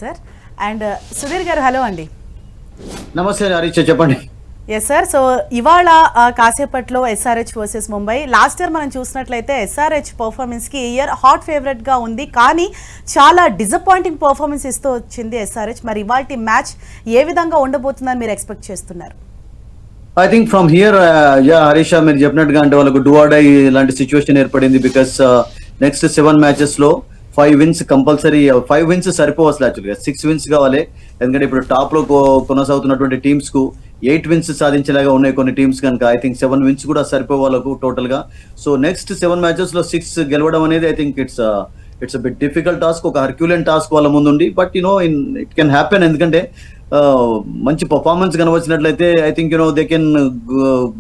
Sir. And Sudheer గారు hello అండి. నమస్తే హరీష్ చెప్పండి. Yes sir. సో ఇవాళ కాసేపట్లో SRH versus Mumbai. Last year మనం చూసినట్లయితే ఎస్ఆర్హెచ్ పర్ఫార్మెన్స్కి ఈ ఇయర్ హాట్ ఫేవరెట్గా ఉంది, కానీ చాలా డిసప్పాయింటింగ్ పర్ఫార్మెన్స్ ఇస్తూ వచ్చింది ఎస్ఆర్హెచ్. మరి ఇవాళ మ్యాచ్ ఏ విధంగా ఉండబోతుందని మీరు ఎక్స్పెక్ట్ చేస్తున్నారు? I think from here Harish మీరు చెప్పినట్టుగా అంటే వాళ్ళకు డూ ఆర్ డై ఇలాంటి సిచ్యువేషన్ ఏర్పడింది. బికాస్ నెక్స్ట్ 7 matches లో 5 wins కంపల్సరీ. 5 wins సరిపోవు అసలు, యాక్చువల్గా 6 wins కావాలి. ఎందుకంటే ఇప్పుడు టాప్ లో కొనసాగుతున్నటువంటి టీమ్స్ కు 8 wins సాధించేలాగా ఉన్నాయి కొన్ని టీమ్స్ కనుక. ఐ థింక్ 7 wins కూడా సరిపోవు వాళ్ళకు టోటల్ గా. సో నెక్స్ట్ 7 matches లో 6 గెలవడం అనేది I think it's bit difficult task, ఒక హర్క్యులెన్ టాస్క్ వాళ్ళ ముందుండి. But it can happen. ఎందుకంటే మంచి పర్ఫార్మెన్స్ కనవచ్చినట్లయితే I think they can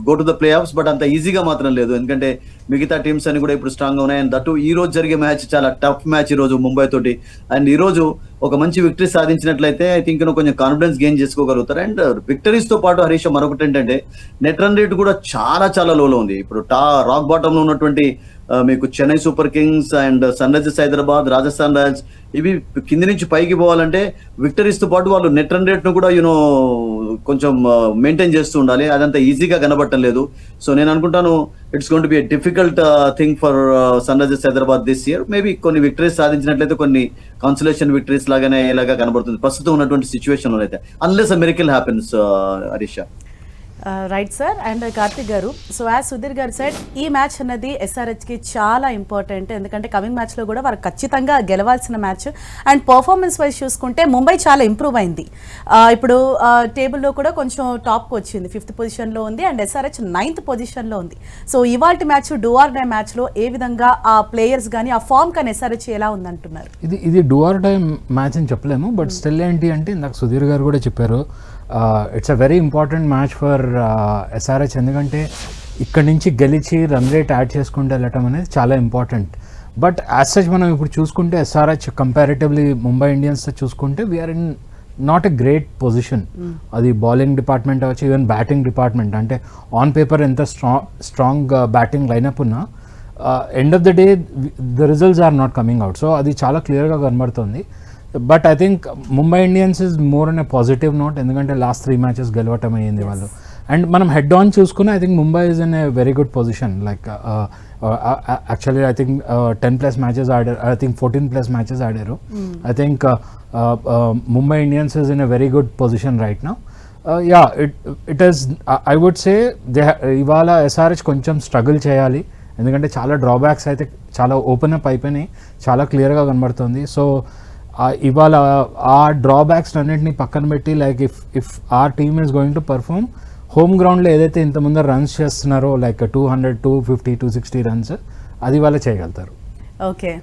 go to the playoffs. But అంత ఈజీగా మాత్రం లేదు, ఎందుకంటే మిగతా టీమ్స్ అని కూడా ఇప్పుడు స్ట్రాంగ్ గా ఉన్నాయి. అండ్ దట్టు ఈ రోజు జరిగే మ్యాచ్ చాలా టఫ్ మ్యాచ్ ఈ రోజు ముంబై తోటి. అండ్ ఈ రోజు ఒక మంచి విక్టరీ సాధించినట్లయితే ఐ థింక్ కొంచెం కాన్ఫిడెన్స్ గెయిన్ చేసుకోగలుగుతారు. అండ్ విక్టరీస్ తో పాటు హరీష్ మరొకటి ఏంటంటే నెట్ రన్ రేట్ కూడా చాలా చాలా లోలో ఉంది. ఇప్పుడు రాక్ బాటమ్ లో ఉన్నటువంటి మీకు Chennai Super Kings and Sunrisers Hyderabad, Rajasthan Royals, ఇవి కింది నుంచి పైకి పోవాలంటే విక్టరీస్ తో పాటు వాళ్ళు నెట్ రన్ రేట్ ను కూడా కొంచెం మెయింటైన్ చేస్తూ ఉండాలి. అదంతా ఈజీగా కనబట్టలేదు. సో నేను అనుకుంటాను it's going to be a difficult thing for Sunrisers Hyderabad this year. Maybe కొన్ని విక్టరీస్ సాధించినట్లయితే కొన్ని కాన్సలేషన్ విక్టరీస్ లాగానే ఇలాగా కనబడుతుంది ప్రస్తుతం ఉన్నటువంటి సిచ్యువేషన్ లో అయితే, unless a miracle happens Harish. Right sir. And Karthik గారు, సో యాజ్ సుధీర్ గారు సైడ్ ఈ మ్యాచ్ అన్నది ఎస్ఆర్హెచ్కి చాలా ఇంపార్టెంట్, ఎందుకంటే కమింగ్ మ్యాచ్లో కూడా వారు ఖచ్చితంగా గెలవాల్సిన మ్యాచ్. అండ్ పర్ఫార్మెన్స్ వైజ్ చూసుకుంటే ముంబై చాలా ఇంప్రూవ్ అయింది. ఇప్పుడు టేబుల్లో కూడా కొంచెం టాప్కి వచ్చింది, 5th పొజిషన్లో ఉంది. అండ్ ఎస్ఆర్హెచ్ 9th పొజిషన్లో ఉంది. సో ఇవాల్టి మ్యాచ్ డూ ఆర్ డై మ్యాచ్లో ఏ విధంగా ఆ ప్లేయర్స్ కానీ ఆ ఫామ్ కానీ ఎస్ఆర్హెచ్ ఎలా ఉందంటున్నారు? ఇది డూ ఆర్ డై మ్యాచ్ అని చెప్పలేము. బట్ స్టిల్ ఏంటి అంటే ఇందాక సుధీర్ గారు కూడా చెప్పారు, it's a very important match for SRH. ఎందుకంటే ఇక్కడ నుంచి గెలిచి రన్ రేట్ యాడ్ చేసుకుంటూ వెళ్ళటం అనేది చాలా ఇంపార్టెంట్. బట్ యాజ్ సచ్ మనం ఇప్పుడు చూసుకుంటే ఎస్ఆర్హెచ్ కంపారిటివ్లీ ముంబై ఇండియన్స్తో చూసుకుంటే we are in not a great position. అది బౌలింగ్ డిపార్ట్మెంట్ అవ్వచ్చు, ఈవెన్ బ్యాటింగ్ డిపార్ట్మెంట్. అంటే ఆన్ పేపర్ ఎంత స్ట్రాంగ్ బ్యాటింగ్ లైనప్ ఉన్నా end of the day the results are not coming out. So అది చాలా క్లియర్గా కనబడుతుంది. But I think Mumbai Indians is more on a positive note, ఎందుకంటే last 3 matches గెలవటం అయ్యింది వాళ్ళు. అండ్ మనం హెడ్ ఆన్ చూసుకుని I think Mumbai is in a very good position. Like actually I think 10+ matches ఆడారు, ఐ థింక్ 14+ matches ఆడారు. I think Mumbai Indians is in a very good position right now. Yeah it is, I would say ఇవాళ SRH కొంచెం struggle చేయాలి, ఎందుకంటే చాలా drawbacks అయితే చాలా open up అయిపోయినాయి, చాలా క్లియర్గా కనబడుతుంది. సో ఇవాళ ఆ డ్రాబ్యాక్స్ అన్నింటినీ పక్కన పెట్టి like if our team is going to perform home గ్రౌండ్లో ఏదైతే ఇంతకుముందు రన్స్ చేస్తున్నారో లైక్ 200, 250, 260 runs, అది వాళ్ళు చేయగలుగుతారు. ఓకే.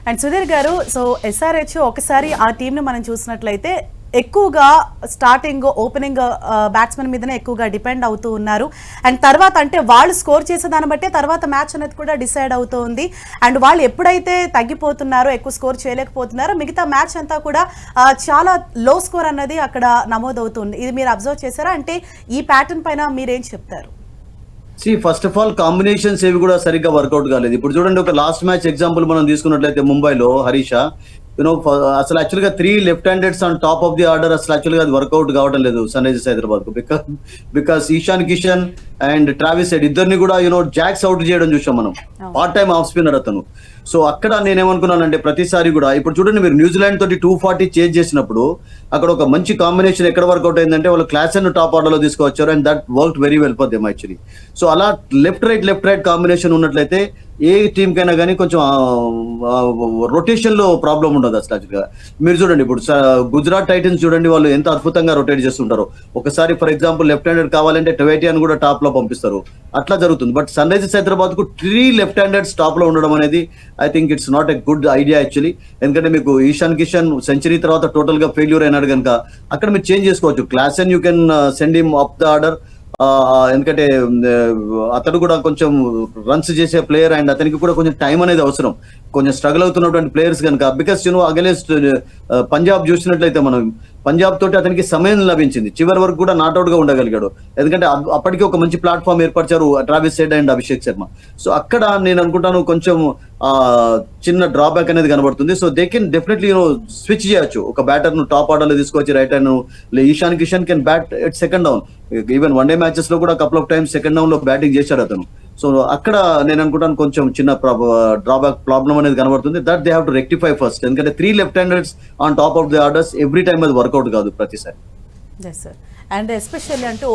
అండ్ సుధీర్ గారు, సో ఎస్ఆర్హెచ్ ఒకసారి ఆ టీంని మనం చూసినట్లయితే ఎక్కువగా స్టార్టింగ్ ఓపెనింగ్ బ్యాట్స్మెన్ మీదనే ఎక్కువగా డిపెండ్ అవుతూ ఉన్నారు. అండ్ తర్వాత అంటే వాళ్ళు స్కోర్ చేసే దాన్ని బట్టే తర్వాత మ్యాచ్ అనేది కూడా డిసైడ్ అవుతూ ఉంది. అండ్ వాళ్ళు ఎప్పుడైతే తగ్గిపోతున్నారో, ఎక్కువ స్కోర్ చేయలేకపోతున్నారో, మిగతా మ్యాచ్ అంతా కూడా చాలా లో స్కోర్ అన్నది అక్కడ నమోదవుతుంది. ఇది మీరు అబ్జర్వ్ చేశారా? అంటే ఈ ప్యాటర్న్ పైన మీరేం చెప్తారు? ఫస్ట్ ఆఫ్ ఆల్ కాంబినేషన్స్ ఏవి కూడా సరిగ్గా వర్కౌట్ కాలేదు. ఇప్పుడు చూడండి, ఒక లాస్ట్ మ్యాచ్ ఎగ్జాంపుల్ మనం తీసుకున్నట్లయితే ముంబైలో హరీష అసలు యాక్చువల్గా 3 left handeds on top of the order అసలు యాక్చువల్గా అది వర్కౌట్ కావడం లేదు సన్ రైజర్స్ హైదరాబాద్ కు. Because Ishan Kishan and Travis Head ఇద్దరిని కూడా జాక్స్ అవుట్ చేయడం చూసాం మనం. పార్ట్ టైం ఆఫ్ స్పిన్నర్ అతను. సో అక్కడ నేనేమనుకున్నానంటే ప్రతిసారి కూడా ఇప్పుడు చూడండి, మీరు న్యూజిలాండ్ తోటి 240 చేంజ్ చేసినప్పుడు అక్కడ ఒక మంచి కాంబినేషన్ ఎక్కడ వర్కౌట్ అయిందంటే వాళ్ళు క్లాస్ అండ్ టాప్ ఆర్డర్ లో తీసుకొచ్చారు. And that work very well for them actually. So అలా లెఫ్ట్ రైట్ కాంబినేషన్ ఉన్నట్లయితే ఏ టీమ్ కైనా కానీ కొంచెం రొటేషన్ లో ప్రాబ్లం ఉండదు అసలు. యాక్చువల్గా మీరు చూడండి, ఇప్పుడు గుజరాత్ టైటన్స్ చూడండి, వాళ్ళు ఎంత అద్భుతంగా రొటేట్ చేస్తుంటారు. ఒకసారి ఫర్ ఎగ్జాంపుల్ లెఫ్ట్ హ్యాండెడ్ కావాలంటే టెవేటియాన్ కూడా టాప్ లో పంపిస్తారు, అట్లా జరుగుతుంది. బట్ సన్ రైజర్స్ హైదరాబాద్ కు 3 left handeds టాప్ లో ఉండడం అనేది I think it's not a good idea actually. ఎందుకంటే మీకు ఈశాన్ కిషన్ సెంచరీ తర్వాత టోటల్ గా ఫెయిల్యూర్ అయినాడు కనుక అక్కడ మీరు చేంజ్ చేసుకోవచ్చు. Class and you can send him up the order, ఎందుకంటే అతడు కూడా కొంచెం రన్స్ చేసే ప్లేయర్ అండ్ అతనికి కూడా కొంచెం టైం అనేది అవసరం, కొంచెం స్ట్రగుల్ అవుతున్నటువంటి ప్లేయర్స్ కనుక. బికాస్ అగైన్స్ పంజాబ్ చూసినట్లయితే మనం పంజాబ్ తోటి అతనికి సమయం లభించింది, చివరి వరకు కూడా నాట్అవుట్ గా ఉండగలిగాడు. ఎందుకంటే అప్పటికి ఒక మంచి ప్లాట్ఫామ్ ఏర్పరిచారు Travis Head and Abhishek Sharma. So అక్కడ నేను అనుకుంటాను కొంచెం చిన్న డ్రాబ్యాక్ అనేది కనబడుతుంది. So they can definitely switch చేయొచ్చు, ఒక బ్యాటర్ ను టాప్ ఆర్డర్ లో తీసుకొచ్చి right hand Ishan Kishan can bat at second down. Even one day matches లో కూడా couple of times second down లో బ్యాటింగ్ చేశాడు అతను. సో అక్కడ నేను అనుకుంటాను కొంచెం చిన్న డ్రాబ్యాక్ ప్రాబ్లం అనేది కనబడుతుంది. That they have to rectify first, ఎందుకంటే 3 left handers on top of the orders every time అది వర్కౌట్ కాదు ప్రతిసారి. Yes sir. అండ్ ఎస్పెషల్లీ అంటే